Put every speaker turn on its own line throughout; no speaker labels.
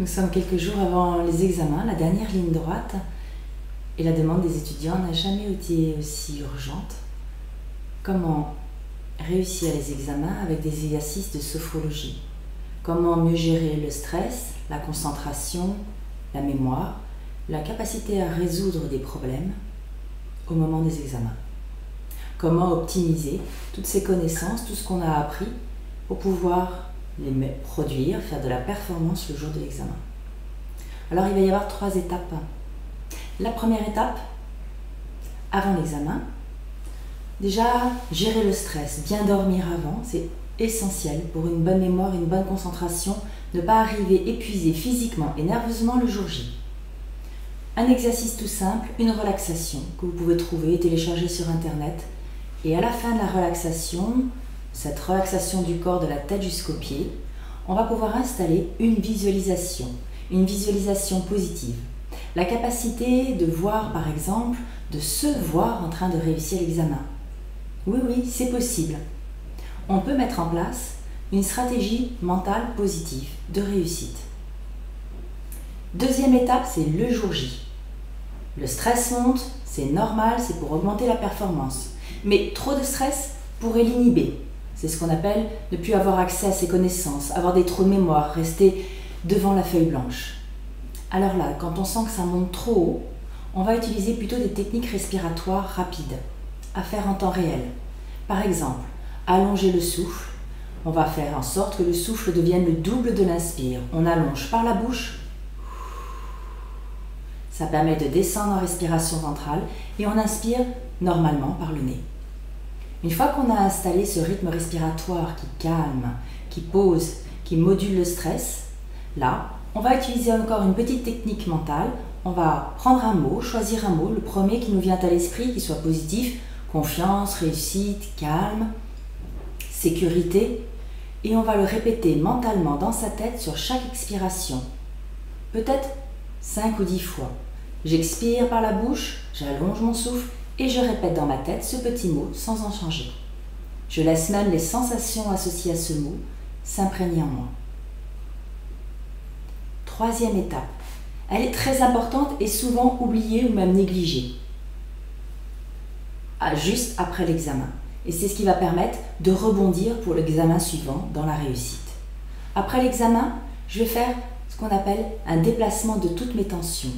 Nous sommes quelques jours avant les examens, la dernière ligne droite, et la demande des étudiants n'a jamais été aussi urgente. Comment réussir les examens avec des exercices de sophrologie? Comment mieux gérer le stress, la concentration, la mémoire, la capacité à résoudre des problèmes au moment des examens? Comment optimiser toutes ces connaissances, tout ce qu'on a appris pour pouvoir les produire, faire de la performance le jour de l'examen? Alors il va y avoir 3 étapes. La première étape, avant l'examen, déjà gérer le stress, bien dormir avant, c'est essentiel pour une bonne mémoire, une bonne concentration, ne pas arriver épuisé physiquement et nerveusement le jour J. Un exercice tout simple, une relaxation que vous pouvez trouver et télécharger sur internet. Et à la fin de la relaxation, cette relaxation du corps de la tête jusqu'aux pieds, on va pouvoir installer une visualisation positive. La capacité de voir, par exemple, de se voir en train de réussir l'examen. Oui, c'est possible. On peut mettre en place une stratégie mentale positive de réussite. Deuxième étape, c'est le jour J. Le stress monte, c'est normal, c'est pour augmenter la performance. Mais trop de stress pourrait l'inhiber. C'est ce qu'on appelle ne plus avoir accès à ses connaissances, avoir des trous de mémoire, rester devant la feuille blanche. Alors là, quand on sent que ça monte trop haut, on va utiliser plutôt des techniques respiratoires rapides, à faire en temps réel. Par exemple, allonger le souffle. On va faire en sorte que le souffle devienne le double de l'inspire. On allonge par la bouche. Ça permet de descendre en respiration ventrale et on inspire normalement par le nez. Une fois qu'on a installé ce rythme respiratoire qui calme, qui pose, qui module le stress, là, on va utiliser encore une petite technique mentale. On va prendre un mot, choisir un mot, le premier qui nous vient à l'esprit, qui soit positif, confiance, réussite, calme, sécurité, et on va le répéter mentalement dans sa tête sur chaque expiration. Peut-être 5 ou 10 fois. J'expire par la bouche, j'allonge mon souffle et je répète dans ma tête ce petit mot sans en changer. Je laisse même les sensations associées à ce mot s'imprégner en moi. Troisième étape. Elle est très importante et souvent oubliée ou même négligée. Juste après l'examen. Et c'est ce qui va permettre de rebondir pour l'examen suivant dans la réussite. Après l'examen, je vais faire ce qu'on appelle un déplacement de toutes mes tensions.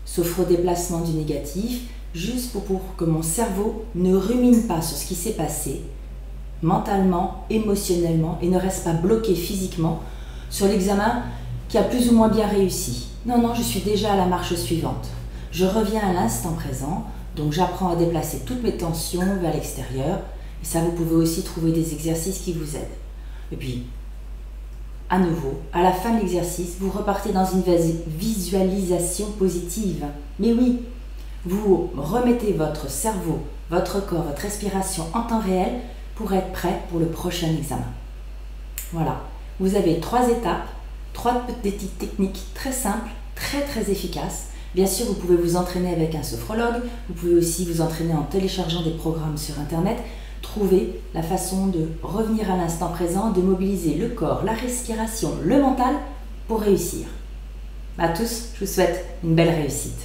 Sophro-déplacement du négatif, juste pour que mon cerveau ne rumine pas sur ce qui s'est passé, mentalement, émotionnellement, et ne reste pas bloqué physiquement sur l'examen qui a plus ou moins bien réussi. Non, je suis déjà à la marche suivante. Je reviens à l'instant présent, donc j'apprends à déplacer toutes mes tensions vers l'extérieur, et ça vous pouvez aussi trouver des exercices qui vous aident. Et puis, à nouveau, à la fin de l'exercice, vous repartez dans une visualisation positive. Mais oui, vous remettez votre cerveau, votre corps, votre respiration en temps réel pour être prêt pour le prochain examen. Voilà, vous avez 3 étapes, 3 petites techniques très simples, très efficaces. Bien sûr, vous pouvez vous entraîner avec un sophrologue, vous pouvez aussi vous entraîner en téléchargeant des programmes sur Internet. Trouver la façon de revenir à l'instant présent, de mobiliser le corps, la respiration, le mental pour réussir. À tous, je vous souhaite une belle réussite.